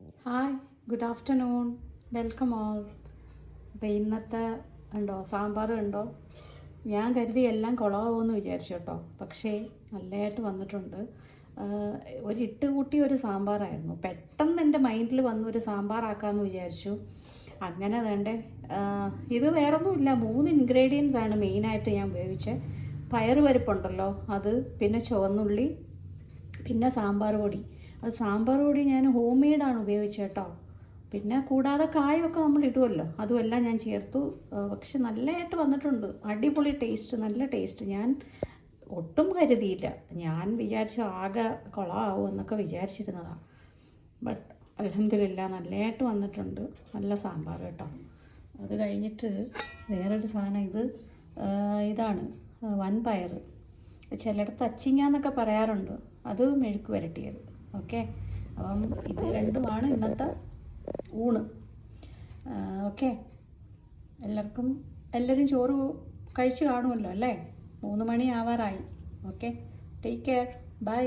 Hi, good afternoon, welcome all. അപ്പോൾ ഇന്നത്തെ ഉണ്ടോ സാമ്പാർ ഉണ്ടോ? ഞാൻ കരുതി എല്ലാം കുളമാവുമെന്ന് വിചാരിച്ചു കേട്ടോ. പക്ഷേ നല്ലതായിട്ട് വന്നിട്ടുണ്ട്. ഒരു ഇട്ടുകൂട്ടി ഒരു സാമ്പാറായിരുന്നു. പെട്ടെന്ന് എൻ്റെ മൈൻഡിൽ വന്നൊരു സാമ്പാറാക്കാമെന്ന് വിചാരിച്ചു. അങ്ങനെ വേണ്ടേ. ഇത് വേറൊന്നുമില്ല, 3 ഇൻഗ്രീഡിയൻസ് ആണ് മെയിനായിട്ട് ഞാൻ ഉപയോഗിച്ചത്. പയറ് പരിപ്പുണ്ടല്ലോ അത്, പിന്നെ ചുവന്നുള്ളി, പിന്നെ സാമ്പാർ പൊടി. അത് സാമ്പാർ പൊടി ഞാൻ ഹോം മെയ്ഡാണ് ഉപയോഗിച്ചത് കേട്ടോ. പിന്നെ കൂടാതെ കായൊക്കെ നമ്മൾ ഇടുമല്ലോ, അതുമെല്ലാം ഞാൻ ചേർത്തു. പക്ഷെ നല്ലതായിട്ട് വന്നിട്ടുണ്ട്. അടിപൊളി ടേസ്റ്റ്, നല്ല ടേസ്റ്റ്. ഞാൻ ഒട്ടും കരുതിയില്ല. ഞാൻ വിചാരിച്ചു ആകെ കുളമാവും എന്നൊക്കെ വിചാരിച്ചിരുന്നതാണ്. ബട്ട് അൽഹംദുലില്ലാ നല്ലതായിട്ട് വന്നിട്ടുണ്ട്. നല്ല സാമ്പാർ കേട്ടോ. അത് കഴിഞ്ഞിട്ട് വേറൊരു സാധനം, ഇതാണ് വൻപയർ. ചിലയിടത്ത് അച്ചിങ്ങ എന്നൊക്കെ പറയാറുണ്ട്. അത് മെഴുക്ക് വരട്ടിയത്. ഓക്കെ, അപ്പം ഇത് രണ്ടുമാണ് ഇന്നത്തെ ഊണ്. ഓക്കെ, എല്ലാവരും ചോറ് കഴിച്ച് കാണുമല്ലോ അല്ലേ? 3 മണി ആവാറായി. Okay, take care, by.